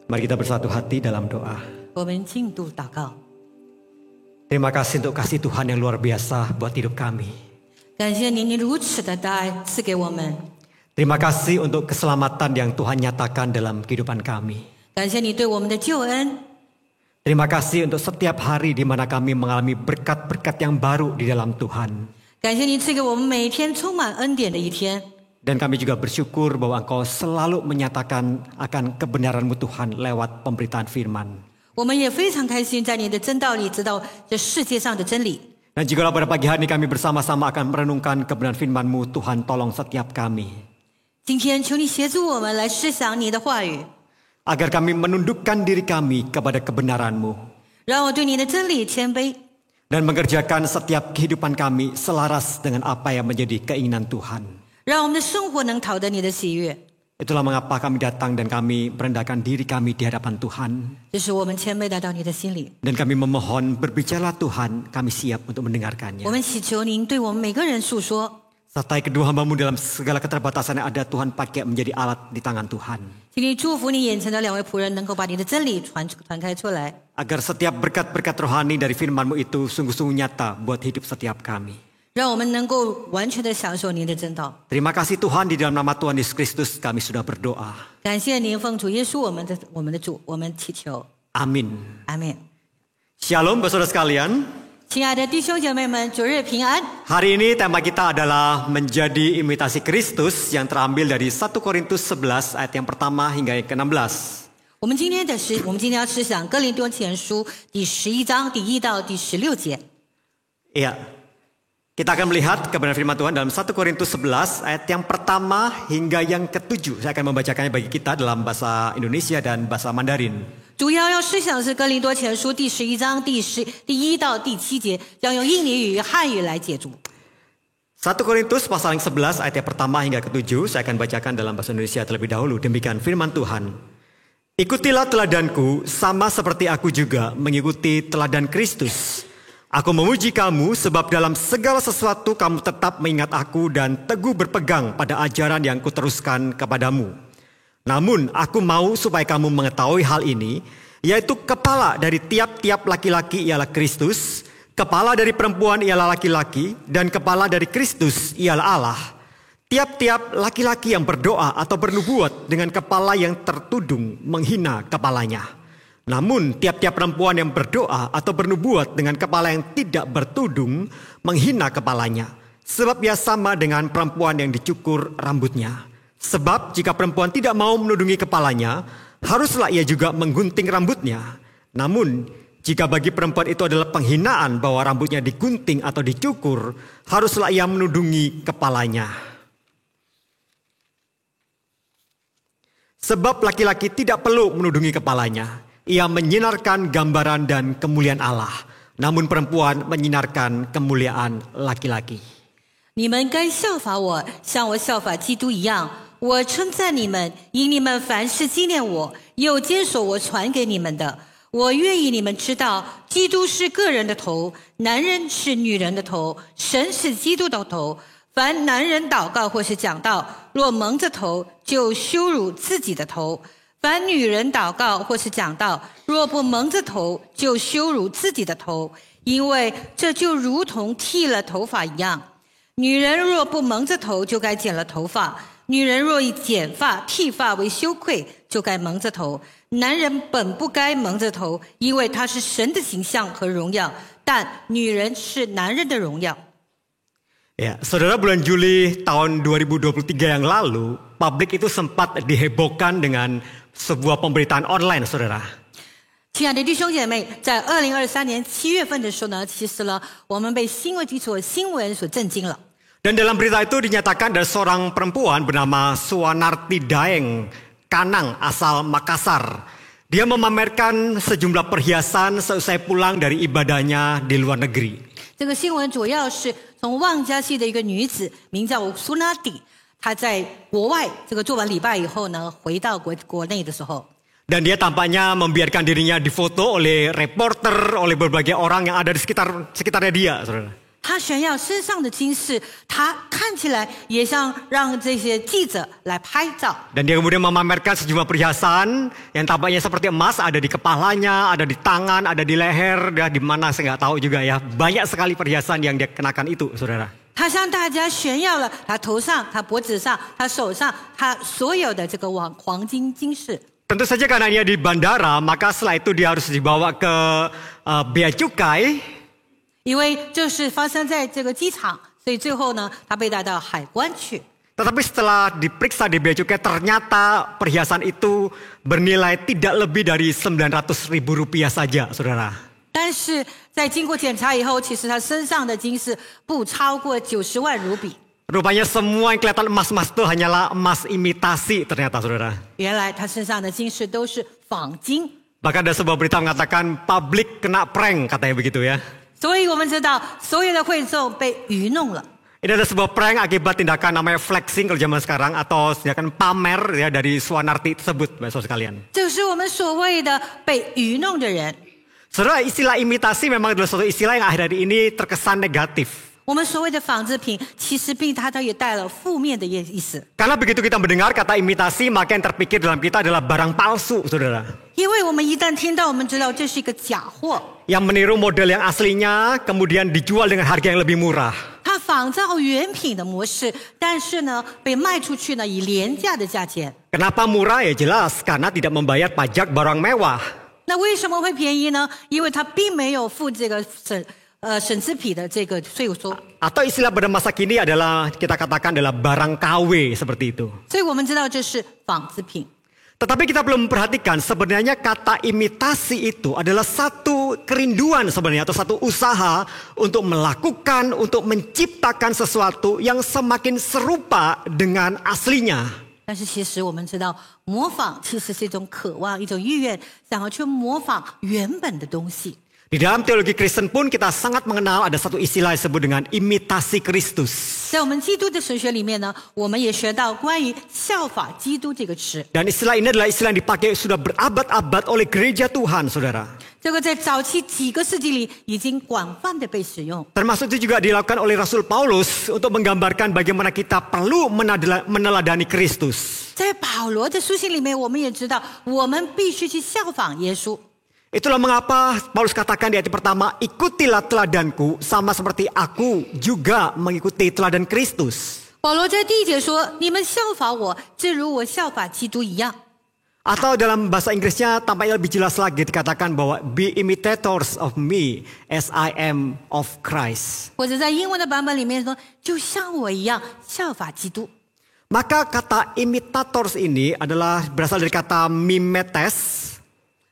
Mari kita bersatu hati dalam doa. 我们进度祷告。 Terima kasih untuk kasih Tuhan yang luar biasa buat hidup kami. 感谢您如此的大爱赐给我们， Terima kasih untuk keselamatan yang Tuhan nyatakan dalam kehidupan kami. 感谢你对我们的救恩， Terima kasih untuk setiap hari di mana kami mengalami berkat-berkat yang baru di dalam Tuhan. 感谢你赐给我们每一天充满恩典的一天。 Dan kami juga bersyukur bahwa Engkau selalu menyatakan akan kebenaran-Mu Tuhan lewat pemberitaan firman. 我们也非常开心，在你的真道里知道这世界上的真理。 Dan jikalau pada pagi hari ini kami bersama-sama akan merenungkan kebenaran firman-Mu, Tuhan tolong setiap kami. 今天求你协助我们来思想你的话语， Agar kami menundukkan diri kami kepada kebenaran-Mu. 让我对你的真理谦卑， Dan mengerjakan setiap kehidupan kami selaras dengan apa yang menjadi keinginan Tuhan. 让我们的生活能讨得你的喜悦。 Itulah mengapa kami datang dan kami merendahkan diri kami di hadapan Tuhan. 这是我们谦卑来到你的心里。 Dan kami memohon berbicara Tuhan, kami siap untuk mendengarkannya. 我们祈求您对我们每个人诉说， Sertai kedua hamba-Mu dalam segala keterbatasan yang ada, Tuhan pakai menjadi alat di tangan Tuhan. 请你祝福你眼前的两位仆人，能够把你的真理传开出来， Agar setiap berkat-berkat rohani dari firman-Mu itu sungguh-sungguh nyata buat hidup setiap kami. 让我们能够完全的享受您的真道。 Terima kasih Tuhan, di dalam nama Tuhan Yesus Kristus kami sudah berdoa. 感谢您奉主耶稣我们的主，我们祈求， Amin. 阿门。 Shalom saudara sekalian. 亲爱的弟兄姐妹们，主日平安。 Hari ini tema kita adalah menjadi imitasi Kristus yang terambil dari 1 Korintus 11 ayat yang pertama hingga yang ke-16. 我们今天要思想哥林多前书第11章第1到第16节。 Iya. Kita akan melihat kebenaran firman Tuhan dalam 1 Korintus 11 ayat yang pertama hingga yang ke-7. Saya akan membacakannya bagi kita dalam bahasa Indonesia dan bahasa Mandarin. 主要思想是哥林多前书第11章第1到第7节，将用印尼语、汉语来解读。 1 Korintus pasal yang 11 ayat yang pertama hingga ke-7. Saya akan bacakan dalam bahasa Indonesia terlebih dahulu. Demikian firman Tuhan. Ikutilah teladanku sama seperti aku juga mengikuti teladan Kristus. Aku memuji kamu sebab dalam segala sesuatu kamu tetap mengingat aku dan teguh berpegang pada ajaran yang kuteruskan kepadamu. Namun aku mau supaya kamu mengetahui hal ini, yaitu kepala dari tiap-tiap laki-laki ialah Kristus, kepala dari perempuan ialah laki-laki, dan kepala dari Kristus ialah Allah. Tiap-tiap laki-laki yang berdoa atau bernubuat dengan kepala yang tertudung menghina kepalanya. Namun tiap-tiap perempuan yang berdoa atau bernubuat dengan kepala yang tidak bertudung menghina kepalanya. Sebab ia sama dengan perempuan yang dicukur rambutnya. Sebab jika perempuan tidak mau menudungi kepalanya, haruslah ia juga menggunting rambutnya. Namun jika bagi perempuan itu adalah penghinaan bahwa rambutnya digunting atau dicukur, haruslah ia menudungi kepalanya. Sebab laki-laki tidak perlu menudungi kepalanya. Ia menyinarkan gambaran dan kemuliaan Allah. Namun perempuan menyinarkan kemuliaan laki-laki. 你们该效法我，像我效法基督一样。我称赞你们，因你们凡事纪念我，又坚守我传给你们的。我愿意你们知道，基督是个人的头，男人是女人的头，神是基督的头。凡男人祷告或是讲道，若蒙着头，就羞辱自己的头。 凡女人祷告或是讲道，若不蒙着头，就羞辱自己的头，因为这就如同剃了头发一样。女人若不蒙着头，就该剪了头发；女人若以剪发、剃发为羞愧，就该蒙着头。男人本不该蒙着头，因为他是神的形象和荣耀，但女人是男人的荣耀。 Ya, saudara, bulan Juli tahun 2023 yang lalu, publik itu sempat dihebohkan dengan sebuah pemberitaan online, saudara. 亲爱的弟兄姐妹，在2023年7月份的时候呢，其实呢，我们被新闻所震惊了。 Dan dalam berita itu dinyatakan ada seorang perempuan bernama Suwanarti Daeng Kanang asal Makassar. Dia memamerkan sejumlah perhiasan seusai pulang dari ibadahnya di luar negeri. 这个新闻主要是从望嘉系的一个女子，名叫苏纳蒂，她在国外做完礼拜以后呢，回到国内的时候。 Dan dia tampaknya membiarkan dirinya difoto oleh reporter, oleh berbagai orang yang ada di sekitarnya dia, saudara. 他炫耀身上的金饰，他看起来也像让这些记者来拍照。 Dan dia kemudian memamerkan sejumlah perhiasan yang tampaknya seperti emas, ada di kepalanya, ada di tangan, ada di leher, ya, di mana saya nggak tahu juga ya. Banyak sekali perhiasan yang dia kenakan itu, saudara. 他向大家炫耀了他头上、他脖子上、他手上、他所有的这个黄金金饰。 Tentu saja karena dia di bandara, maka setelah itu dia harus dibawa ke bea cukai. 因为这是发生在这个机场，所以最后呢，他被带到海关去。 Tetapi setelah diperiksa di bea cukai, ternyata perhiasan itu bernilai tidak lebih dari 900.000 rupiah saja, saudara. 但是在经过检查以后，其实他身上的金饰不超过90万卢比。 Rupanya semua yang kelihatan emas-emas itu hanyalah emas imitasi ternyata, saudara. 原来他身上的金饰都是仿金。 Bahkan ada sebuah berita mengatakan publik kena prank, katanya begitu ya. 所以我们知道，所有的会众被愚弄了。 Ini ada sebuah prank akibat tindakan namanya flexing kalau zaman sekarang, atau tindakan pamer ya dari Suwanarti tersebut, saudara sekalian. 这是我们所谓的被愚弄的人。 Saudara, istilah imitasi memang adalah suatu istilah yang akhir-akhir ini terkesan negatif. 我们所谓的仿制品，其实它也带了负面的意思。 Karena begitu kita mendengar kata imitasi, maka yang terpikir dalam kita adalah barang palsu, saudara. 因为我们一旦听到，我们知道这是一个假货。 Yang meniru model yang aslinya, kemudian dijual dengan harga yang lebih murah. 它仿造原品的模式，但是呢，被卖出去呢以廉价的价钱。 Kenapa murah? Ya jelas, karena tidak membayar pajak barang mewah. 那为什么会便宜呢？因为它并没有付这个省制品的这个税收。 Atau istilah pada masa kini adalah kita katakan adalah barang KW seperti itu. 所以我们知道这是仿制品。 Tetapi kita belum memperhatikan sebenarnya kata imitasi itu adalah satu kerinduan sebenarnya atau satu usaha untuk melakukan, untuk menciptakan sesuatu yang semakin serupa dengan aslinya. 但是其实我们知道，模仿其实是一种渴望、一种意愿，想要去模仿原本的东西。 Di dalam teologi Kristen pun kita sangat mengenal ada satu istilah yang disebut dengan imitasi Kristus. 在我们基督的神学里面呢，我们也学到关于效法基督这个词。 Dan istilah ini adalah istilah yang dipakai sudah berabad-abad oleh gereja Tuhan, saudara. 这个在早期几个世纪里已经广泛的被使用。 Termasuk itu juga dilakukan oleh Rasul Paulus untuk menggambarkan bagaimana kita perlu meneladani Kristus. 在保罗的书信里面，我们也知道，我们必须去效仿耶稣。 Itulah mengapa Paulus katakan di ayat pertama, ikutilah teladanku sama seperti aku juga mengikuti teladan Kristus. 保罗在第一节说：“你们效法我，正如我效法基督一样。” Atau dalam bahasa Inggrisnya tampaknya lebih jelas lagi dikatakan bahwa be imitators of me as I am of Christ. 或者在英文的版本里面说：“就像我一样效法基督。” Maka kata imitators ini adalah berasal dari kata mimetes.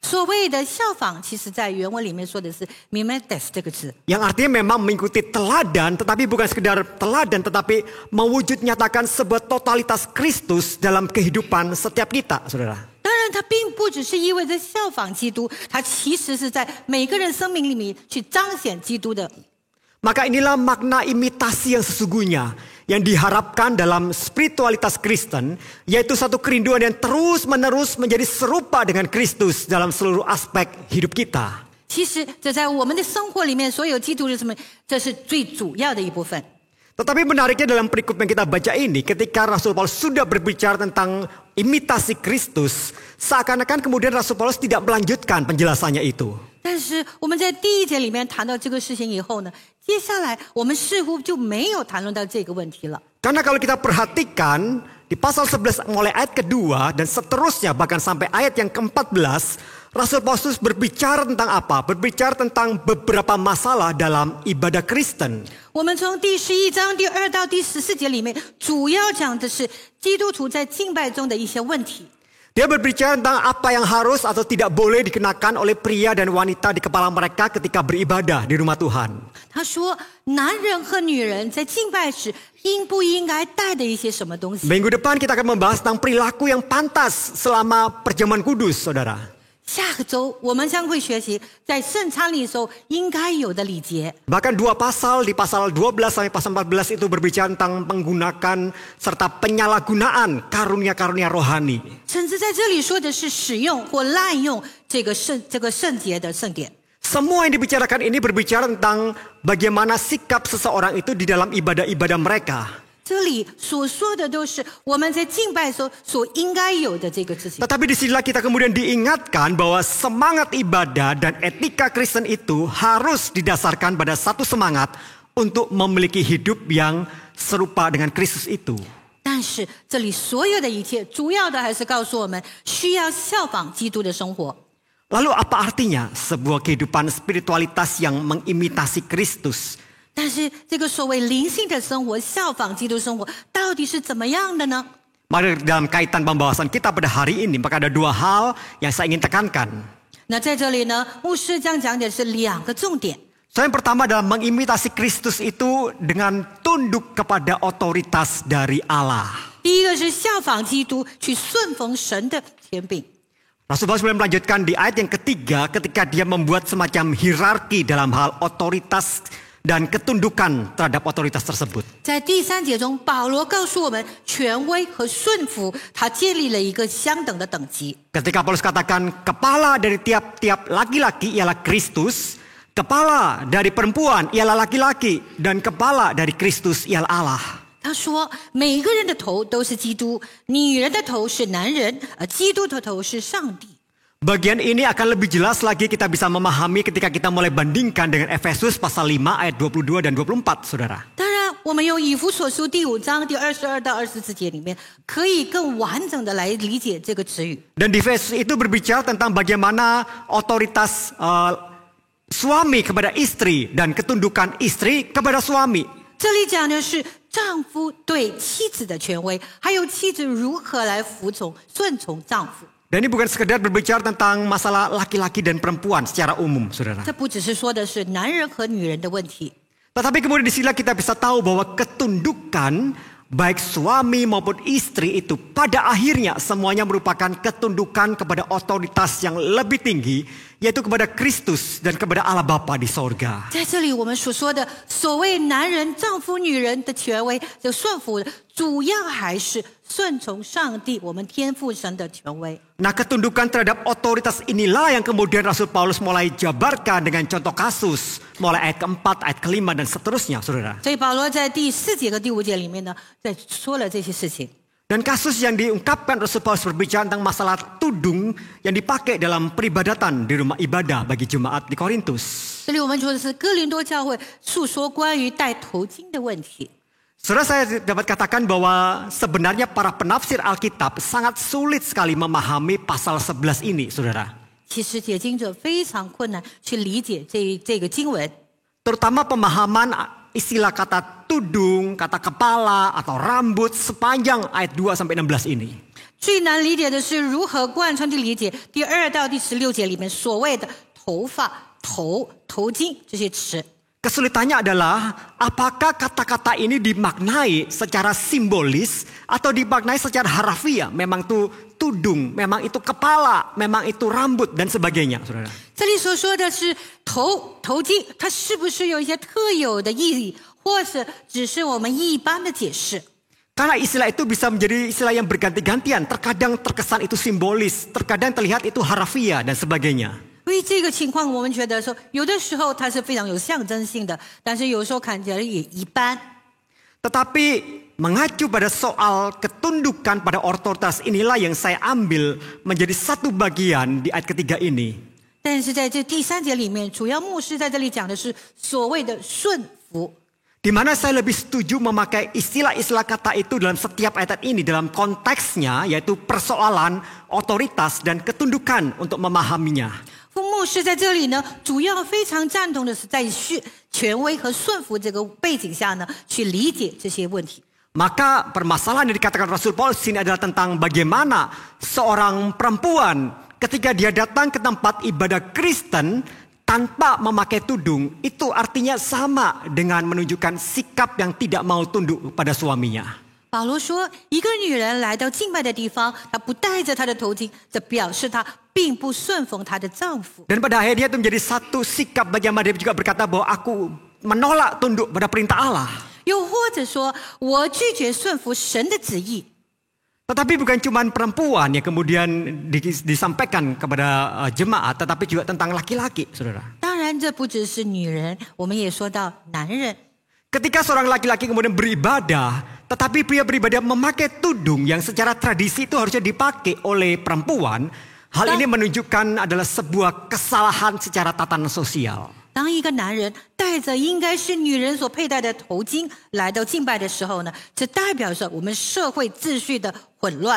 所谓的效仿，其实在原文里面说的是 mimetes 这个字， Yang artinya memang mengikuti teladan, tetapi bukan sekedar teladan, tetapi mewujud nyatakan sebuah totalitas Kristus dalam kehidupan setiap kita, saudara. 当然，它并不只是意味着效仿基督，它其实是在每个人生命里面去彰显基督的。 Maka inilah makna imitasi yang sesungguhnya yang diharapkan dalam spiritualitas Kristen, yaitu satu kerinduan yang terus-menerus menjadi serupa dengan Kristus dalam seluruh aspek hidup kita. 其实，这在我们的生活里面，所有基督徒什么，这是最主要的一部分。 Tetapi menariknya dalam perikop yang kita baca ini, ketika Rasul Paulus sudah berbicara tentang imitasi Kristus, seakan-akan kemudian Rasul Paulus tidak melanjutkan penjelasannya itu. 但是我们在第一节里面谈到这个事情以后呢，接下来我们似乎就没有谈论到这个问题了。 Karena kalau kita perhatikan di pasal 11 mulai ayat kedua dan seterusnya bahkan sampai ayat yang ke-14, Rasul Paulus berbicara tentang apa? Berbicara tentang beberapa masalah dalam ibadah Kristen. 我们从第11章第2到第14节里面，主要讲的是基督徒在敬拜中的一些问题。 Dia berbicara tentang apa yang harus atau tidak boleh dikenakan oleh pria dan wanita di kepala mereka ketika beribadah di rumah Tuhan. 他说，男人和女人在敬拜时应不应该带的一些什么东西。 Minggu depan kita akan membahas tentang perilaku yang pantas selama perjamuan kudus, saudara. 下个周我们将会学习在圣餐礼的时候应该有的礼节。 Bahkan dua pasal di pasal 12 sampai pasal 14 itu berbicara tentang menggunakan serta penyalahgunaan karunia-karunia rohani. 甚至在这里说的是使用或滥用这个圣洁的圣典。Semua yang dibicarakan ini berbicara tentang bagaimana sikap seseorang itu di dalam ibadah-ibadah mereka. 这里所说的都是我们在敬拜时候所应该有的这个事情。 Tetapi disinilah kita kemudian diingatkan bahwa semangat ibadah dan etika Kristen itu harus didasarkan pada satu semangat untuk memiliki hidup yang serupa dengan Kristus itu. 但是这里所有的一切，主要的还是告诉我们需要效仿基督的生活。 Lalu apa artinya sebuah kehidupan spiritualitas yang mengimitasi Kristus? 但是这个所谓灵性的生活，效仿基督生活，到底是怎么样的呢？ Mari dalam kaitan pembahasan kita pada hari ini, maka ada dua hal yang saya ingin tekankan. 那在这里呢，牧师将讲的是两个重点。 So, yang pertama adalah mengimitasi Kristus itu dengan tunduk kepada otoritas dari Allah. 第一个是效仿基督，去顺服神的权柄。 Rasul Paulus melanjutkan di ayat yang ketiga ketika dia membuat semacam hierarki dalam hal otoritas dan ketundukan terhadap otoritas tersebut. 在第三节中，保罗告诉我们，权威和顺服，他建立了一个相等的等级。 Ketika Paulus katakan kepala dari tiap-tiap laki-laki ialah Kristus, kepala dari perempuan ialah laki-laki, dan kepala dari Kristus ialah Allah. 他说，每个人的头都是基督，女人的头是男人，而基督的头是上帝。 Bagian ini akan lebih jelas lagi kita bisa memahami ketika kita mulai bandingkan dengan Efesus pasal 5 ayat 22 dan 24, saudara. 当然，我们用以弗所书第5章第22到24节里面，可以更完整的来理解这个词语。 Dan di Efesus itu berbicara tentang bagaimana otoritas suami kepada istri dan ketundukan istri kepada suami. 这里讲的是丈夫对妻子的权威，还有妻子如何来服从、顺从丈夫。 Dan ini bukan sekedar berbicara tentang masalah laki-laki dan perempuan secara umum, saudara. 这不只是说的是男人和女人的问题， Tetapi kemudian di sini kita bisa tahu bahwa ketundukan baik suami maupun istri itu pada akhirnya semuanya merupakan ketundukan kepada otoritas yang lebih tinggi, yaitu kepada Kristus dan kepada Allah Bapa di sorga. 在这里我们所说的所谓男人、丈夫、女人的权威的顺服，主要还是顺从上帝，我们天父神的权威。 Nah, ketundukan terhadap otoritas inilah yang kemudian Rasul Paulus mulai jabarkan dengan contoh kasus, mulai ayat keempat, ayat kelima dan seterusnya, saudara. 所以保罗在第4节和第5节里面呢，在说了这些事情。 Dan kasus yang diungkapkan Rasul Paulus berbicara tentang masalah tudung yang dipakai dalam peribadatan di rumah ibadah bagi jemaat di Korintus. 这里我们说的是哥林多教会诉说关于戴头巾的问题。 Saudara, saya dapat katakan bahwa sebenarnya para penafsir Alkitab sangat sulit sekali memahami pasal 11 ini, saudara. 其实解经者非常困难去理解这个经文， Terutama pemahaman istilah kata tudung, kata kepala, atau rambut sepanjang ayat 2 sampai 16 ini. 最难理解的是如何贯穿地理解第2到第16节里面所谓的头发、头巾这些词。 Kesulitannya adalah apakah kata-kata ini dimaknai secara simbolis atau dimaknai secara harafiah. Memang itu tudung, memang itu kepala, memang itu rambut dan sebagainya, saudara. 这里所说的是头巾，它是不是有一些特有的意义，或是只是我们一般的解释？ Karena istilah itu bisa menjadi istilah yang berganti-gantian. Terkadang terkesan itu simbolis, terkadang terlihat itu harafiah dan sebagainya. 因为这个情况，我们觉得说，有的时候它是非常有象征性的，但是有时候看起来也一般。 Tetapi mengacu pada soal ketundukan pada otoritas inilah yang saya ambil menjadi satu bagian di ayat ketiga ini. 但是在这第3节里面，主要牧师在这里讲的是所谓的顺服。 Di mana saya lebih setuju memakai istilah-istilah kata itu dalam setiap ayat ini dalam konteksnya, yaitu persoalan otoritas dan ketundukan untuk memahaminya. 牧师在这里呢，主要非常赞同的是在权威和顺服这个背景下呢，去理解这些问题。 Maka permasalahan yang dikatakan Rasul Paulus ini adalah tentang bagaimana seorang perempuan ketika dia datang ke tempat ibadah Kristen tanpa memakai tudung, itu artinya sama dengan menunjukkan sikap yang tidak mau tunduk pada suaminya. 保罗说，一个女人来到敬拜的地方，她不带着她的头巾，这表示她并不顺服她的丈夫。 Dan pada akhirnya itu menjadi satu sikap bagaimana dia juga berkata bahwa aku menolak tunduk pada perintah Allah. 又或者说，我拒绝顺服神的旨意。 Tetapi bukan cuma perempuan yang kemudian disampaikan kepada jemaat, tetapi juga tentang laki-laki, saudara. 当然，然，这不只是女人，我们也说到男人。 Ketika seorang laki-laki kemudian beribadah, tetapi pria beribadah memakai tudung yang secara tradisi itu harusnya dipakai oleh perempuan, hal ini menunjukkan adalah sebuah kesalahan secara tatanan sosial. 当一个男人戴着应该是女人所佩戴的头巾来到敬拜的时候呢，这代表着我们社会秩序的混乱。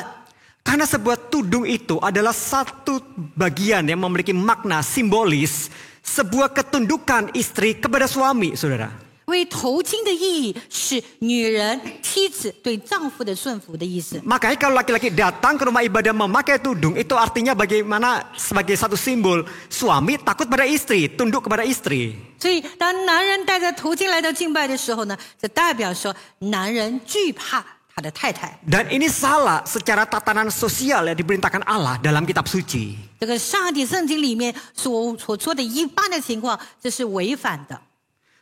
Karena sebuah tudung itu adalah satu bagian yang memiliki makna simbolis sebuah ketundukan istri kepada suami, saudara. 因为头巾的意义是女人、妻子对丈夫的顺服的意思。 Makanya kalau laki-laki datang ke rumah ibadah memakai tudung, itu artinya bagaimana sebagai satu simbol suami takut pada istri, tunduk kepada istri. 所以，当男人戴着头巾来到敬拜的时候呢，这代表说男人惧怕他的太太。 Dan ini salah secara tatanan sosial yang diperintahkan Allah dalam kitab suci. 这个上帝圣经里面所说的一般的情况，这是违反的。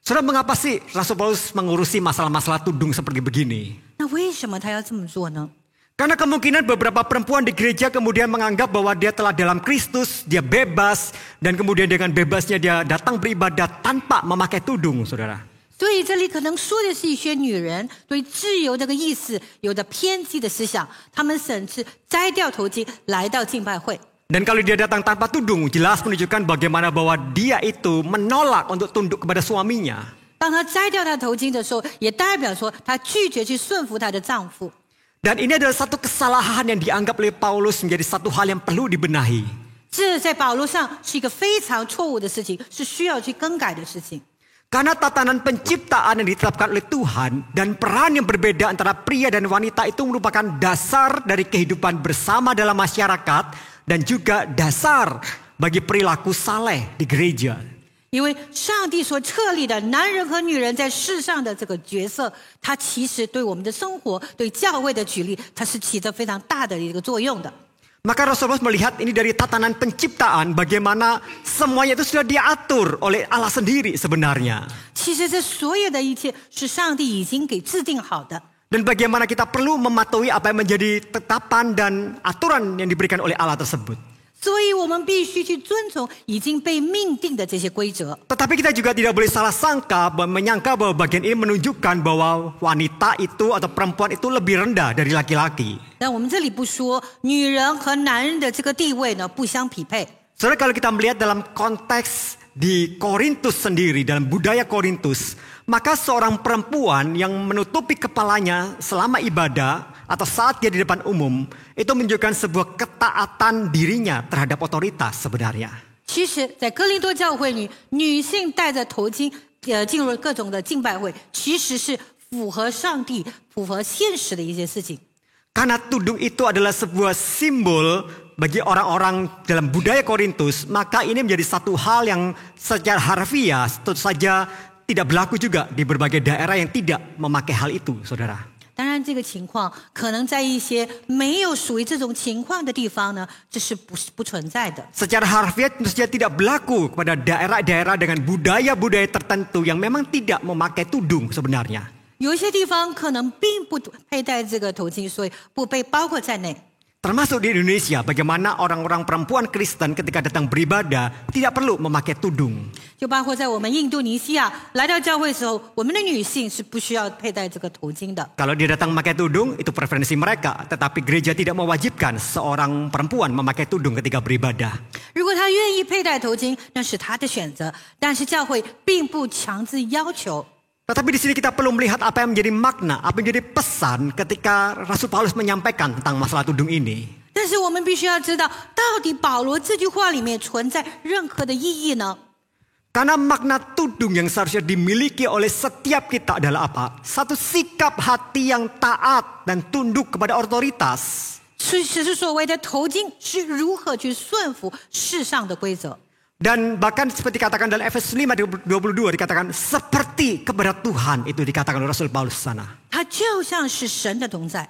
Saudara, mengapa sih Rasul Paulus mengurusi masalah-masalah tudung seperti begini? 那为什么他要这么做呢？ Karena kemungkinan beberapa perempuan di gereja kemudian menganggap bahwa dia telah dalam Kristus, dia bebas, dan kemudian dengan bebasnya dia datang beribadah tanpa memakai tudung, saudara. 所以这里可能说的是一些女人对自由这个意思有着偏激的思想，她们甚至摘掉头巾来到敬拜会。 Dan kalau dia datang tanpa tudung, jelas menunjukkan bagaimana bahwa dia itu menolak untuk tunduk kepada suaminya. 当她摘掉她头巾的时候，也代表说她拒绝去顺服她的丈夫。 Dan ini adalah satu kesalahan yang dianggap oleh Paulus menjadi satu hal yang perlu dibenahi. 这在保罗上是一个非常错误的事情，是需要去更改的事情。 Karena tatanan penciptaan yang ditetapkan oleh Tuhan dan peran yang berbeda antara pria dan wanita itu merupakan dasar dari kehidupan bersama dalam masyarakat dan juga dasar bagi perilaku saleh di gereja. 因为上帝所设立的男人和女人在世上的这个角色，它其实对我们的生活、对教会的举例，它是起着非常大的一个作用的。 Maka Rasulullah melihat ini dari tatanan penciptaan bagaimana semuanya itu sudah diatur oleh Allah sendiri sebenarnya. 其实这所有的一切是上帝已经给制定好的。 Dan bagaimana kita perlu mematuhi apa yang menjadi tetapan dan aturan yang diberikan oleh Allah tersebut. 所以我们必须去遵从已经被命定的这些规则。 Tetapi kita juga tidak boleh salah sangka menyangka bahwa bagian ini menunjukkan bahwa wanita itu atau perempuan itu lebih rendah dari laki-laki. 但我们这里不说女人和男人的这个地位呢不相匹配。 Saudara, kalau kita melihat dalam konteks di Korintus sendiri, dalam budaya Korintus, maka seorang perempuan yang menutupi kepalanya selama ibadah atau saat dia di depan umum, itu menunjukkan sebuah ketaatan dirinya terhadap otoritas sebenarnya. 其实，在哥林多教会里，女性戴着头巾，进入各种的敬拜会，其实是符合上帝、符合现实的一些事情。 Karena tudung itu adalah sebuah simbol bagi orang-orang dalam budaya Korintus, maka ini menjadi satu hal yang secara harfiah tentu saja tidak berlaku juga di berbagai daerah yang tidak memakai hal itu, saudara. 当然，这个情况可能在一些没有属于这种情况的地方呢，这是不存在的。 Secara harfiah tentu saja tidak berlaku kepada daerah-daerah dengan budaya-budaya tertentu yang memang tidak memakai tudung sebenarnya. 有一些地方可能并不佩戴这个头巾，所以不被包括在内。 Termasuk di Indonesia, bagaimana orang-orang perempuan Kristen ketika datang beribadah tidak perlu memakai tudung. 就包括在我们印度尼西亚来到教会的时候，我们的女性是不需要佩戴这个头巾的。 Kalau dia datang memakai tudung, itu preferensi mereka. Tetapi gereja tidak mewajibkan seorang perempuan memakai tudung ketika beribadah. 如果她愿意佩戴头巾，那是她的选择，但是教会并不强制要求。 Tetapi di sini kita perlu melihat apa yang menjadi makna, apa yang menjadi pesan ketika Rasul Paulus menyampaikan tentang masalah tudung ini. 但是我们必须要知道，到底保罗这句话里面存在任何的意义呢？ Karena makna tudung yang seharusnya dimiliki oleh setiap kita adalah apa? Satu sikap hati yang taat dan tunduk kepada otoritas. 其实所谓的头巾是如何去顺服世上的规则。 Dan bahkan seperti katakan dalam Efesus 5:22 dikatakan seperti kepada Tuhan, itu dikatakan oleh Rasul Paulus sana. 它就像是神的同在。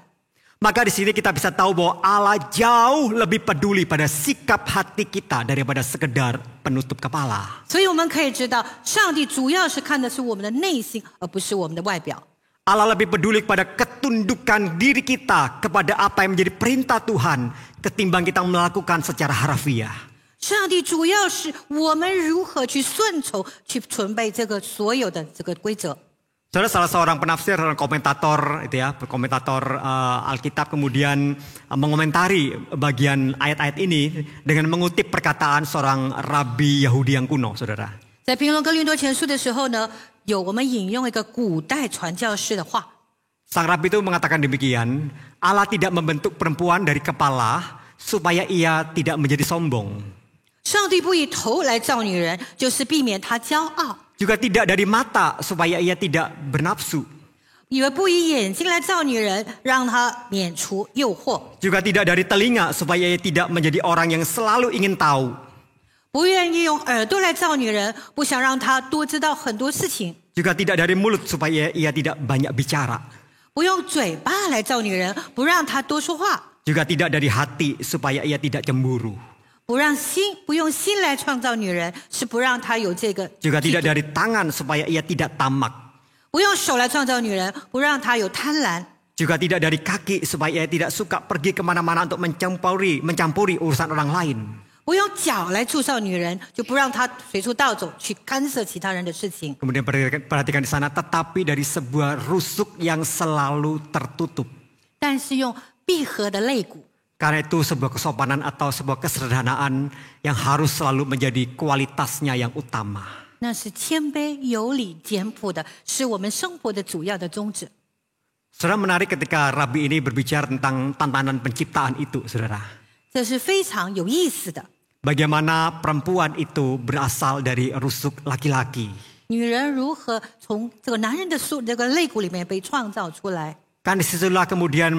Maka di sini kita bisa tahu bahwa Allah jauh lebih peduli pada sikap hati kita daripada sekedar penutup kepala. 所以我们可以知道，上帝主要是看的是我们的内心，而不是我们的外表。 Allah lebih peduli kepada ketundukan diri kita kepada apa yang menjadi perintah Tuhan ketimbang kita melakukan secara harfiah. 上帝主要是我们如何去顺从，去准备这个所有的这个规则。Saudara, salah seorang penafsir dan komentator itu ya, komentator Alkitab kemudian mengomentari bagian ayat-ayat ini dengan mengutip perkataan seorang rabi Yahudi yang kuno, saudara. 在评论哥林多前书的时候呢，我们引用一个古代传教士的话。Sang rabi itu mengatakan demikian, Allah tidak membentuk perempuan dari kepala supaya ia tidak menjadi sombong. 上帝不以头来造女人，就是避免她骄傲。Juga tidak dari mata supaya ia tidak bernafsu. 也不以眼睛来造女人，让她免除诱惑。Juga tidak dari telinga supaya ia tidak menjadi orang yang selalu ingin tahu. 不愿意用耳朵来造女人，不想让她多知道很多事情。Juga tidak dari mulut supaya ia tidak banyak bicara. 不用嘴巴来造女人，不让她多说话。Juga tidak dari hati supaya ia tidak cemburu. 不用心来创造女人，是不让她有这个。Juga tidak dari tangan supaya ia tidak tamak. 不用手来创造女人，不让她有贪婪。Juga tidak dari kaki supaya ia tidak suka pergi kemana-mana untuk mencampuri urusan orang lain. 不用脚来铸造女人，就不让她随处到走，去干涉其他人的事情。Kemudian perhatikan di sana, tetapi dari sebuah rusuk yang selalu tertutup. 但是用闭合的肋骨。Karena itu sebuah kesopanan atau sebuah kesederhanaan yang harus selalu menjadi kualitasnya yang utama. 那是谦卑、有礼、简朴的，是我们生活的主要的宗旨。Saudara, menarik ketika Rabi ini berbicara tentang tantangan penciptaan itu, saudara. 这是非常有意思的。Bagaimana perempuan itu berasal dari rusuk laki-laki. 女人如何从这个男人的这个肋骨里面被创造出来？ Kan disitulah kemudian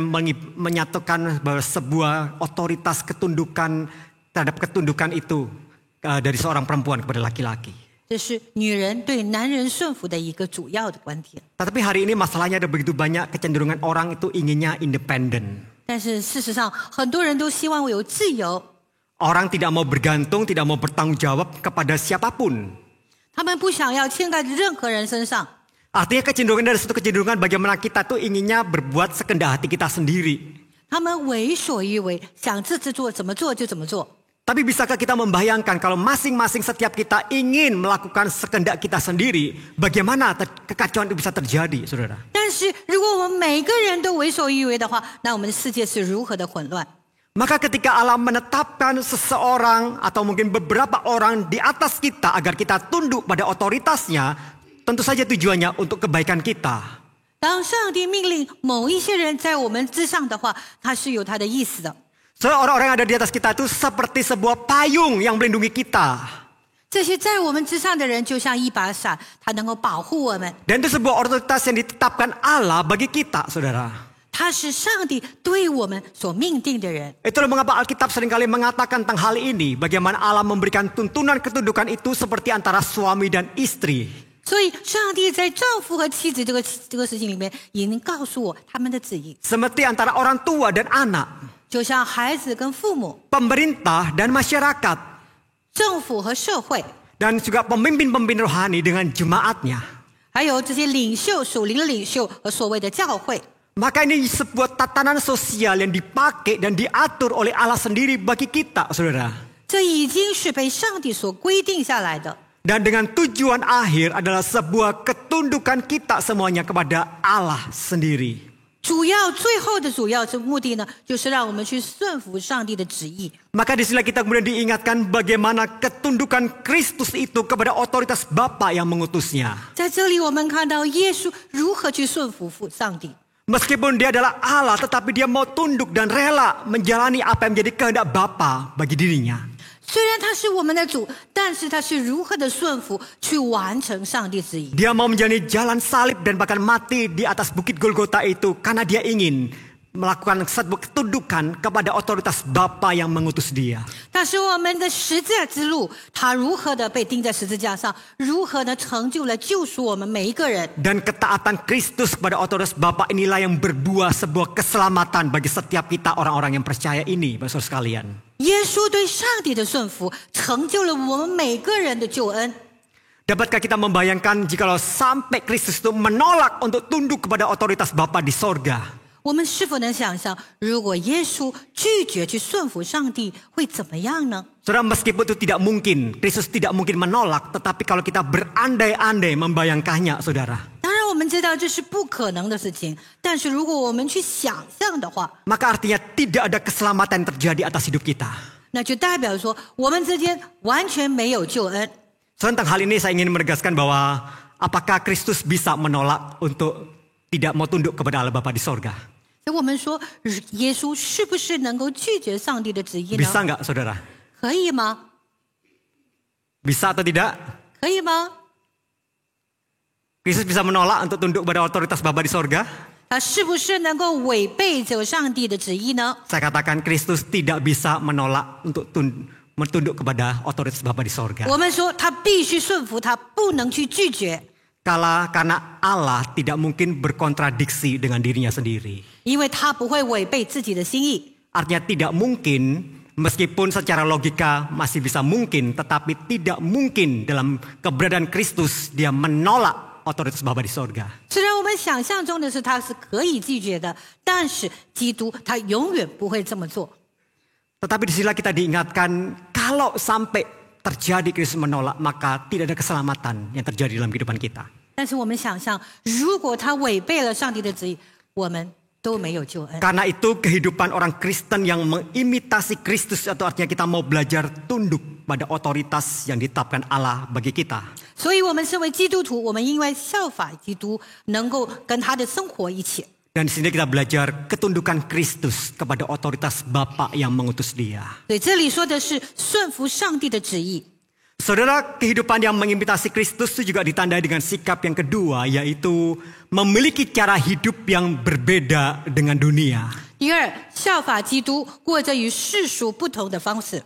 menyatukan bahwa sebuah otoritas ketundukan terhadap ketundukan itu dari seorang perempuan kepada laki-laki. 这是女人对男人顺服的一个主要的观点。 Tetapi hari ini masalahnya ada begitu banyak kecenderungan orang itu inginnya independen. 但是事实上，很多人都希望我有自由。 Orang tidak mau bergantung, tidak mau bertanggung jawab kepada siapapun. 他们不想要牵在任何人身上。 Artinya kecenderungan dari satu kecenderungan bagaimana kita tuh inginnya berbuat sekehendak hati kita sendiri. 他们为所欲为，想自己做怎么做就怎么做。 Tapi bisakah kita membayangkan kalau masing-masing setiap kita ingin melakukan sekehendak kita sendiri, bagaimana kekacauan itu bisa terjadi, saudara? 但是如果我们每个人都为所欲为的话，那我们的世界是如何的混乱？ Maka ketika Allah menetapkan seseorang atau mungkin beberapa orang di atas kita agar kita tunduk pada otoritasnya, tentu saja tujuannya untuk kebaikan kita. 当上帝命令某一些人在我们之上的话，他是有他的意思的。 So, orang-orang yang ada di atas kita itu seperti sebuah payung yang melindungi kita. 这些在我们之上的人就像一把伞，它能够保护我们。 Dan itu sebuah otoritas yang ditetapkan Allah bagi kita, saudara. 他是上帝对我们所命定的人。 Itulah mengapa Alkitab seringkali mengatakan tentang hal ini. Bagaimana Allah memberikan tuntunan ketundukan itu seperti antara suami dan istri. 所以上帝在丈夫和妻子这个事情里面，已经告诉我他们的旨意， Seperti antara orang tua dan anak. 就像孩子跟父母、 Pemerintah dan masyarakat. 政府和社会， Dan juga pemimpin-pemimpin rohani dengan jemaatnya. 还有这些领袖、属灵的领袖和所谓的教会。 Maka ini sebuah tatanan sosial yang dipakai dan diatur oleh Allah sendiri bagi kita, saudara. 这已经是被上帝所规定下来的。 Dan dengan tujuan akhir adalah sebuah ketundukan kita semuanya kepada Allah sendiri. 最后的主要目的呢，就是让我们去顺服上帝的旨意。 Maka disinilah kita kemudian diingatkan bagaimana ketundukan Kristus itu kepada otoritas Bapa yang mengutusnya. 在这里，我们看到耶稣如何去顺服上帝。 Meskipun dia adalah Allah, tetapi dia mau tunduk dan rela menjalani apa yang menjadi kehendak Bapa bagi dirinya. 虽然他是我们的主，但是他是如何的顺服去完成上帝旨意。 Dia mau menjalani jalan salib dan bahkan mati di atas bukit Golgota itu karena dia ingin melakukan sebuah ketundukan kepada otoritas Bapa yang mengutus dia. 但是我们的十字架之路，他如何的被钉在十字架上，如何的成就了救赎我们每一个人。 Dan ketaatan Kristus kepada otoritas Bapa inilah yang berbuah sebuah keselamatan bagi setiap kita orang-orang yang percaya ini, Bapak sekalian. 耶稣对上帝的顺服，成就了我们每个人的救恩。 Dapatkah kita membayangkan jikalau sampai Kristus itu menolak untuk tunduk kepada otoritas Bapa di sorga? 我们是否能想象，如果耶稣拒绝去顺服上帝，会怎么样呢？ Saudara, meskipun itu tidak mungkin, Kristus tidak mungkin menolak, tetapi kalau kita berandai-andai membayangkannya, saudara, 当然，我们知道这是不可能的事情，但是如果我们去想象的话， maka artinya tidak ada keselamatan yang terjadi atas hidup kita. 那就代表说我们之间完全没有救恩。 Tentang hal ini saya ingin menegaskan bahwa apakah Kristus bisa menolak untuk tidak mau tunduk kepada Allah Bapa di sorga? 所以我们说，耶稣是不是能够拒绝上帝的旨意呢？ Bisa nggak, saudara? 可以吗？ Bisa atau tidak? 可以吗？ Kristus bisa menolak untuk tunduk pada otoritas Bapa di sorga? 他是不是能够违背这个上帝的旨意呢？ Saya katakan Kristus tidak bisa menolak untuk tunduk kepada otoritas Bapa di sorga. 我们说他必须顺服，他不能去拒绝， Karena Allah tidak mungkin berkontradiksi dengan dirinya sendiri. 因为他不会违背自己的心意。 Artinya tidak mungkin, meskipun secara logika masih bisa mungkin, tetapi tidak mungkin dalam keberadaan Kristus dia menolak otoritas Bapa di sorga. 虽然我们想象中的是他是可以拒绝的，但是基督他永远不会这么做。 Tetapi disinilah kita diingatkan, kalau sampai terjadi Kristus menolak, maka tidak ada keselamatan yang terjadi dalam kehidupan kita. 但是我们想象，如果他违背了上帝的旨意，我们都没有救恩。 Karena itu kehidupan orang Kristen yang mengimitasi Kristus, atau artinya kita mau belajar tunduk pada otoritas yang ditetapkan Allah bagi kita. 所以我们身为基督徒，我们因为效法基督，能够跟他的生活一起。 Dan di sini kita belajar ketundukan Kristus kepada otoritas Bapa yang mengutus dia. 对，这里说的是顺服上帝的旨意。 Saudara, kehidupan yang mengimitasi Kristus itu juga ditandai dengan sikap yang kedua, yaitu memiliki cara hidup yang berbeda dengan dunia. 第二，效法基督，过着与世俗不同的方式。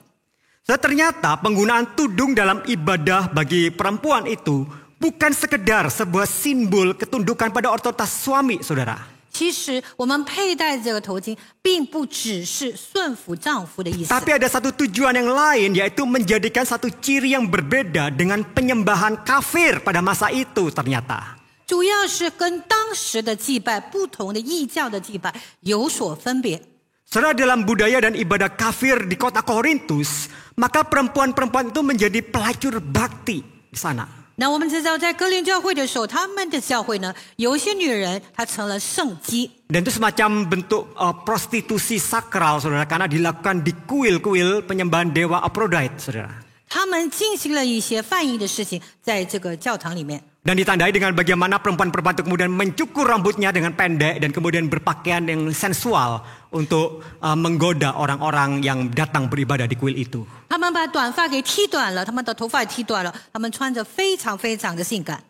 Ternyata penggunaan tudung dalam ibadah bagi perempuan itu bukan sekedar sebuah simbol ketundukan pada otoritas suami, saudara. 其实我们佩戴这个头巾，并不只是顺服丈夫的意思， Tapi ada satu tujuan yang lain, yaitu menjadikan satu ciri yang berbeda dengan penyembahan kafir pada masa itu ternyata. 主要是跟当时的祭拜不同的异教的祭拜有所分别。 Saudara, dalam budaya dan ibadah kafir di kota Korintus, maka perempuan-perempuan itu menjadi pelacur bakti di sana. 那我们知道，在哥林教会的时候，他们的教会呢，有一些女人她成了圣妓， Dan itu semacam bentuk prostitusi sakral, saudara, karena dilakukan di kuil-kuil penyembahan dewa Aphrodite, saudara. 他们进行了一些犯意的事情，在这个教堂里面。 Dan ditandai dengan bagaimana perempuan-perempuan itu kemudian mencukur rambutnya dengan pendek dan kemudian berpakaian yang sensual untuk menggoda orang-orang yang datang beribadah di kuil itu. 他们把短发给剃短了，他们的头发也剃短了，他们穿着非常非常的性感。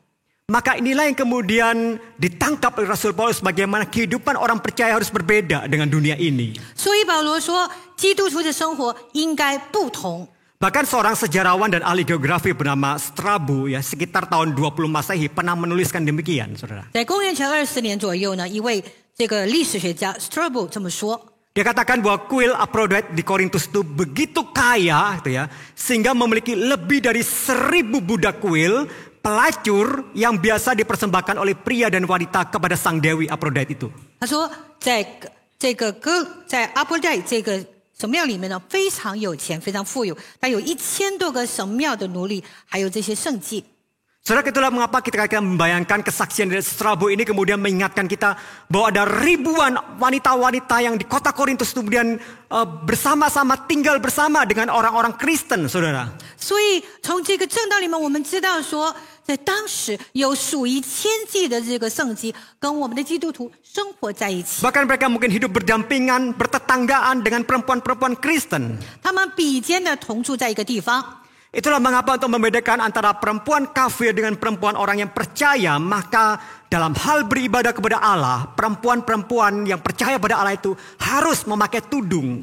Maka inilah yang kemudian ditangkap oleh Rasul Paulus, bagaimana kehidupan orang percaya harus berbeda dengan dunia ini. 所以保罗说，基督徒的生活应该不同。 Bahkan seorang sejarawan dan ahli geografi bernama Strabo, ya, sekitar tahun 20 Masehi pernah menuliskan demikian, saudara. 在公元前20年左右呢，一位这个历史学家 Strabo 这么说。 Dia katakan bahwa kuil Aphrodite di Korintus itu begitu kaya, gitu ya, sehingga memiliki lebih dari 1000 budak kuil pelacur yang biasa dipersembahkan oleh pria dan wanita kepada sang dewi Aphrodite itu. 他说，在阿波代这个神庙里面呢，非常有钱，非常富有，他有1000多个神庙的奴隶，还有这些圣妓。 Saudara, itulah mengapa kita membayangkan kesaksian dari Strabo ini kemudian mengingatkan kita bahwa ada ribuan wanita-wanita yang di kota Korintus kemudian bersama-sama tinggal bersama dengan orang-orang Kristen, saudara. 所以从这个正道里面，我们知道说，在当时有数以千计的这个圣妓跟我们的基督徒生活在一起， Bahkan mereka mungkin hidup berdampingan, bertetanggaan dengan perempuan-perempuan Kristen. 他们比肩的同住在一个地方。 Itulah mengapa untuk membedakan antara perempuan kafir dengan perempuan orang yang percaya, maka dalam hal beribadah kepada Allah, perempuan-perempuan yang percaya pada Allah itu harus memakai tudung.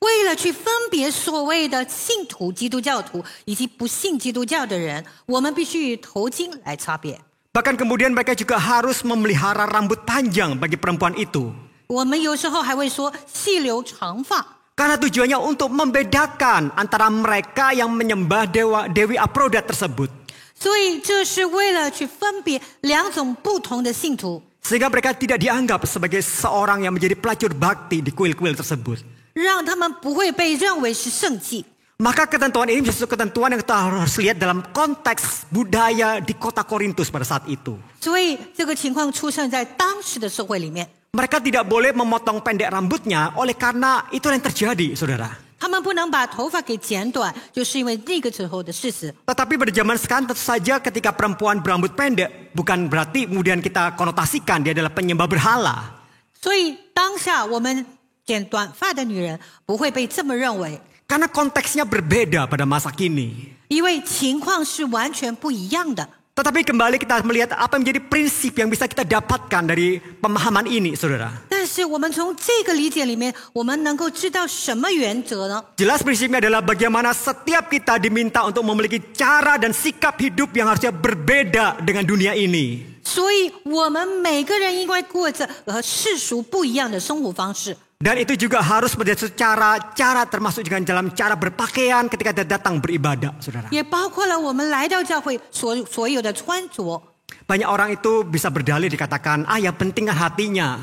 为了去分别所谓的信徒基督教徒以及不信基督教的人，我们必须以头巾来差别。 Bahkan kemudian mereka juga harus memelihara rambut panjang bagi perempuan itu. 我们有时候还会说细留长发。 Karena tujuannya untuk membedakan antara mereka yang menyembah Dewi Aphrodite tersebut. 所以这是为了去分别两种不同的信徒。Sehingga mereka tidak dianggap sebagai seorang yang menjadi pelacur bakti di kuil-kuil tersebut. 让他们不会被认为是圣妓。 Maka ketentuan ini justru ketentuan yang kita harus lihat dalam konteks budaya di kota Korintus pada saat itu. 所以这个情况出现在当时的社会里面， Mereka tidak boleh memotong pendek rambutnya oleh karena itu yang terjadi, saudara. 他们不能把头发给剪短，就是因为那个时候的事实。 Tetapi pada zaman sekarang tentu saja ketika perempuan berambut pendek bukan berarti kemudian kita konotasikan dia adalah penyembah berhala. 所以当下我们剪短发的女人不会被这么认为， Karena konteksnya berbeda pada masa kini. 因为情况是完全不一样的。 Tetapi kembali kita melihat apa yang menjadi prinsip yang bisa kita dapatkan dari pemahaman ini, saudara. 但是我们从这个理解里面，我们能够知道什么原则呢？ Jelas prinsipnya adalah bagaimana setiap kita diminta untuk memiliki cara dan sikap hidup yang harusnya berbeda dengan dunia ini. 所以我们每个人应该过着和世俗不一样的生活方式。 Dan itu juga harus menjadi secara termasuk dengan dalam cara berpakaian ketika kita datang beribadah, saudara. 也包括了我们来到教会所有的穿着。 Banyak orang itu bisa berdalih dikatakan, yang penting kan hatinya.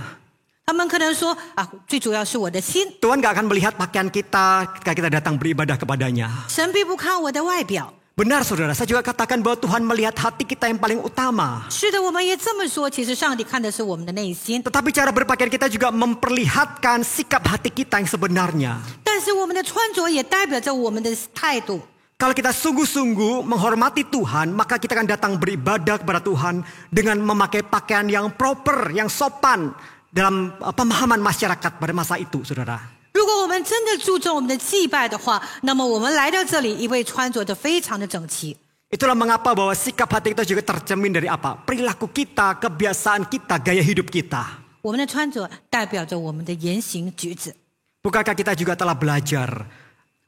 他们可能说最主要是我的心， Tuhan gak akan melihat pakaian kita ketika kita datang beribadah kepadanya. 神并不看我的外表。 Benar saudara, saya juga katakan bahwa Tuhan melihat hati kita yang paling utama. 是的，我们也这么说。其实上帝看的是我们的内心， Tetapi cara berpakaian kita juga memperlihatkan sikap hati kita yang sebenarnya. 但是我们的穿着也代表着我们的态度。 Kalau kita sungguh-sungguh menghormati Tuhan, maka kita akan datang beribadah kepada Tuhan dengan memakai pakaian yang proper, yang sopan dalam pemahaman masyarakat pada masa itu, saudara. 如果我们真的注重我们的祭拜的话，那么我们来到这里，一位穿着的非常的整齐。 Itulah mengapa bahwa sikap hati kita juga tercermin dari apa? Perilaku kita, kebiasaan kita, gaya hidup kita. 我们的穿着代表着我们的言行举止。 Bukankah kita juga telah belajar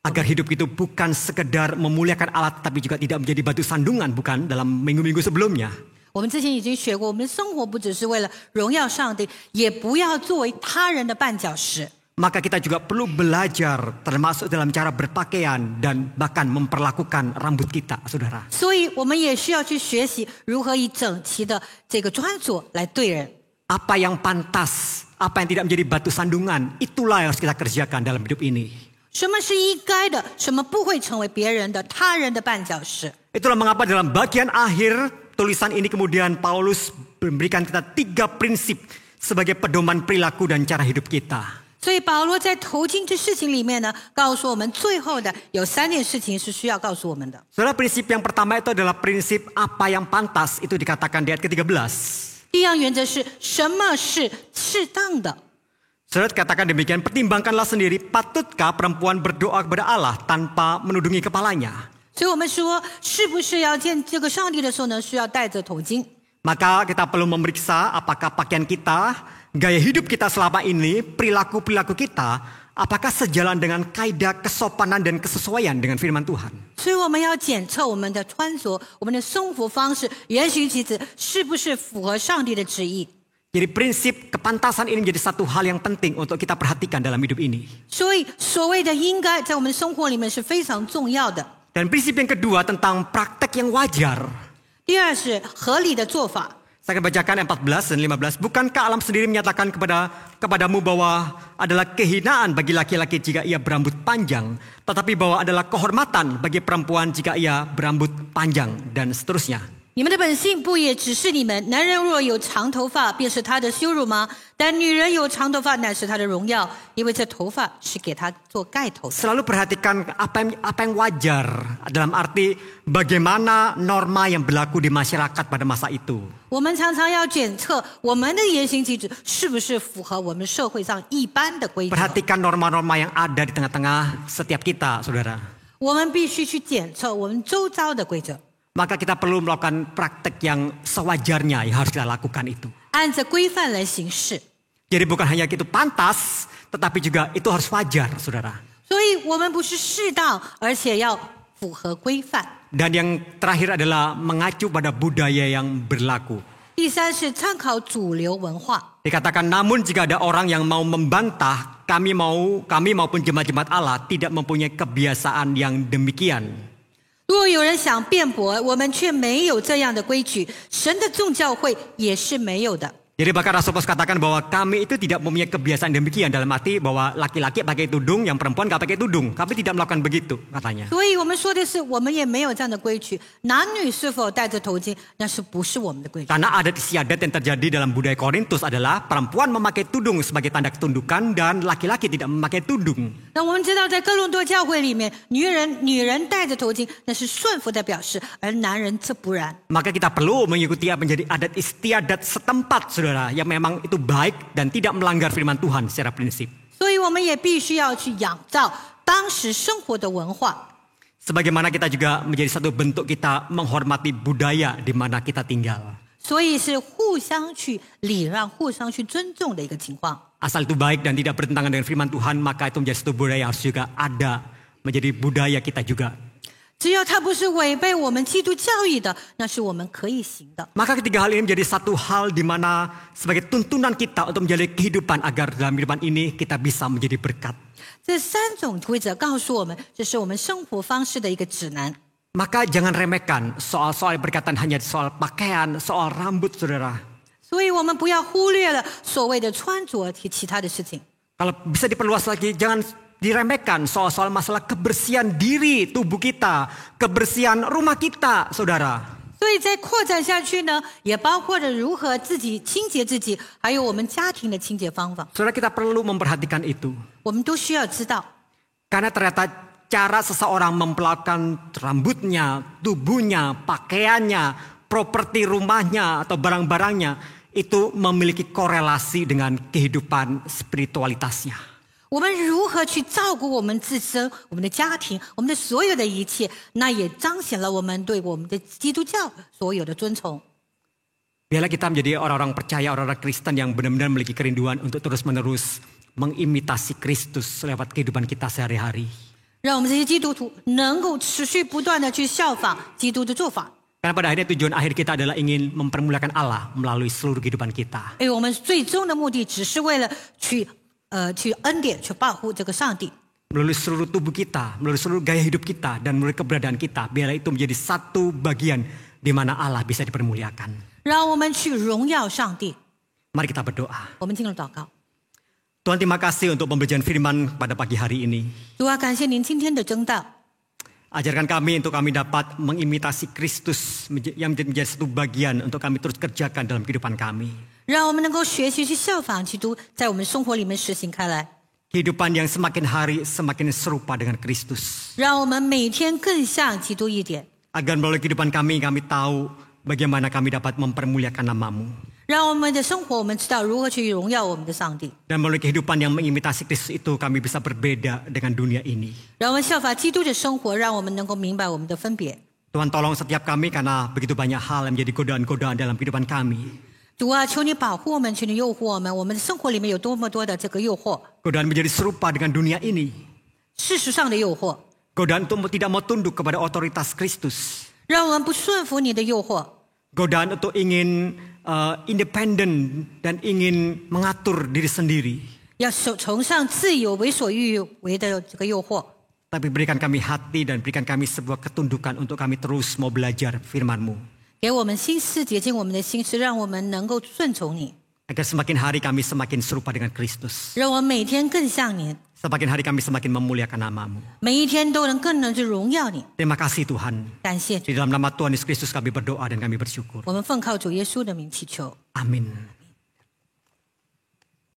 agar hidup itu bukan sekedar memuliakan Allah, tapi juga tidak menjadi batu sandungan, bukan? Dalam minggu-minggu sebelumnya. 我们之前已经学过，我们的生活不只是为了荣耀上帝，也不要作为他人的绊脚石。 Maka kita juga perlu belajar termasuk dalam cara berpakaian dan bahkan memperlakukan rambut kita, saudara. 所以我们也需要去学习如何以整齐的这个穿着来对人。 Apa yang pantas, apa yang tidak menjadi batu sandungan, itulah yang harus kita kerjakan dalam hidup ini. 什么是应该的，什么不会成为别人的、他人的绊脚石。 Itulah mengapa dalam bagian akhir tulisan ini kemudian Paulus memberikan kita 3 prinsip sebagai pedoman perilaku dan cara hidup kita. 所以保罗在头巾这事情里面呢，告诉我们最后的有3件事情是需要告诉我们的。 Saudara, prinsip yang pertama itu adalah prinsip apa yang pantas, itu dikatakan di ayat ke-13. 第一样原则是什么是适当的。 Saudara katakan demikian, pertimbangkanlah sendiri, patutkah perempuan berdoa kepada Allah tanpa menudungi kepalanya? 所以我们说，是不是要见这个上帝的时候呢，需要戴着头巾？ Maka kita perlu memeriksa apakah pakaian kita, gaya hidup kita selama ini, perilaku-perilaku kita, apakah sejalan dengan kaidah kesopanan dan kesesuaian dengan firman Tuhan. 所以我们要检测我们的穿着、我们的生活方式、言行举止是不是符合上帝的旨意。 Jadi prinsip kepantasan ini menjadi satu hal yang penting untuk kita perhatikan dalam hidup ini. 所以所谓的应该，在我们的生活里面是非常重要的。 Dan prinsip yang kedua tentang praktek yang wajar. 第二是合理的做法。 Saya akan bacakan 14 dan 15. Bukankah alam sendiri menyatakan kepadamu bahwa adalah kehinaan bagi laki-laki jika ia berambut panjang, tetapi bahwa adalah kehormatan bagi perempuan jika ia berambut panjang, dan seterusnya. 你们的本性不也只是你们，男人若有长头发，便是他的羞辱吗？但女人有长头发，乃是她的荣耀，因为这头发是给她做盖头的。 Selalu perhatikan apa yang wajar, dalam arti bagaimana norma yang berlaku di masyarakat pada masa itu. 我们常常要检测我们的言行举止是不是符合我们社会上一般的规则。 Perhatikan norma-norma yang ada di tengah-tengah setiap kita, saudara. 我们必须去检测我们周遭的规则， Maka kita perlu melakukan praktek yang sewajarnya yang harus kita lakukan itu. 按着规范来行事。 Jadi bukan hanya itu pantas, tetapi juga itu harus wajar, saudara. 所以我们不是适当，而且要符合规范。 Dan yang terakhir adalah mengacu pada budaya yang berlaku. 第三是参考主流文化。 Dikatakan, namun jika ada orang yang mau membantah, kami maupun jemaat-jemaat Allah tidak mempunyai kebiasaan yang demikian. 如果有人想辩驳，我们却没有这样的规矩，神的众教会也是没有的。Jadi bahkan Rasul Paulus katakan bahwa kami itu tidak mempunyai kebiasaan demikian, dalam arti bahwa laki-laki pakai tudung, yang perempuan gak pakai tudung. Kami tidak melakukan begitu, katanya. 所以我们说的是，我们也没有这样的规矩。男女是否戴着头巾，那是不是我们的规矩？ Karena adat istiadat yang terjadi dalam budaya Korintus adalah perempuan memakai tudung sebagai tanda ketundukan dan laki-laki tidak memakai tudung. 那我们知道，在哥林多教会里面，女人戴着头巾，那是顺服的表示，而男人则不然。 Maka kita perlu mengikuti apa menjadi adat istiadat setempat, saudara, yang memang itu baik dan tidak melanggar firman Tuhan secara prinsip. 所以我们也必须要去仰照当时生活的文化。 Sebagaimana kita juga menjadi satu bentuk kita menghormati budaya di mana kita tinggal. 所以是互相去礼让、互相去尊重的一个情况。 Asal itu baik dan tidak bertentangan dengan firman Tuhan, maka itu menjadi satu budaya yang harus juga ada menjadi budaya kita juga. 只要它不是违背我们基督教义的，那是我们可以行的。 Maka ketiga hal ini menjadi satu hal di mana sebagai tuntunan kita untuk menjalani kehidupan agar dalam kehidupan ini kita bisa menjadi berkat. 这三种规则告诉我们，这是我们生活方式的一个指南。 Maka jangan remehkan soal-soal berkatan hanya soal pakaian, soal rambut, saudara. 所以我们不要忽略了所谓的穿着及其他的事情。 Kalau bisa diperluas lagi, jangan diremehkan soal-soal masalah kebersihan diri tubuh kita, kebersihan rumah kita, saudara. 所以再扩展下去呢，也包括着如何自己清洁自己，还有我们家庭的清洁方法， Saudara, kita perlu memperhatikan itu. 我们都需要知道。 Karena ternyata cara seseorang memperlakukan rambutnya, tubuhnya, pakaiannya, properti rumahnya atau barang-barangnya itu memiliki korelasi dengan kehidupan spiritualitasnya. 我们如何去照顾我们自身、我们的家庭、我们的所有的一切，那也彰显了我们对我们的基督教所有的尊崇。 Biarlah kita menjadi orang-orang percaya, orang-orang Kristen yang benar-benar memiliki kerinduan untuk terus-menerus mengimitasi Kristus lewat kehidupan kita sehari-hari. 让我们这些基督徒能够持续不断的去效仿基督的做法。 Karena pada akhirnya tujuan akhir kita adalah ingin mempermuliakan Allah melalui seluruh kehidupan kita. 因为我们最终的目的只是为了去恩典、去保护这个上帝。 Melalui seluruh tubuh kita, melalui seluruh gaya hidup kita, dan melalui keberadaan kita. Biarlah itu menjadi satu bagian di mana Allah bisa dipermuliakan. 让我们去荣耀上帝。 Mari kita berdoa. 我们进入祷告。 Tuhan, terima kasih untuk pemberian firman pada pagi hari ini. 主啊，感谢您今天的真道， Ajarkan kami untuk kami dapat mengimitasi Kristus yang menjadi satu bagian untuk kami terus kerjakan dalam kehidupan kami. 让我们能够学习去效仿基督，在我们生活里面实行开来。 Kehidupan yang semakin hari semakin serupa dengan Kristus. 让我们每天更像基督一点， Agar melalui kehidupan kami tahu bagaimana kami dapat mempermuliakan nama-Mu. 让我们的生活我们知道如何去荣耀我们的上帝， Dan melalui kehidupan yang mengimitasi Kristus itu kami bisa berbeda dengan dunia ini. 让我们效法基督的生活，让我们能够明白我们的分别。 Tuhan, tolong setiap kami karena begitu banyak hal yang menjadi godaan-godaan dalam kehidupan kami. 主啊，求你保护我们，求你诱惑我们。我们的生活里面有多么多的这个诱惑， Godaan menjadi serupa dengan dunia ini. 事实上的诱惑， Godaan untuk tidak mau tunduk kepada otoritas Kristus. 让我们不顺服你的诱惑， Godaan untuk ingin independen dan ingin mengatur diri sendiri. 要崇尚自由、为所欲为的这个诱惑。 Tapi berikan kami hati dan berikan kami sebuah ketundukan untuk kami terus mau belajar firman-Mu. 给我们心思，洁净我们的心思，让我们能够顺从你， Agar semakin hari kami semakin serupa dengan Kristus. 让我们每天更像你， Semakin hari kami semakin memuliakan nama-Mu. 每一天都能更能去荣耀你。 Terima kasih Tuhan. 感谢， Di dalam nama Tuhan Yesus Kristus kami berdoa dan kami bersyukur. 我们奉靠主耶稣的名祈求， Amin.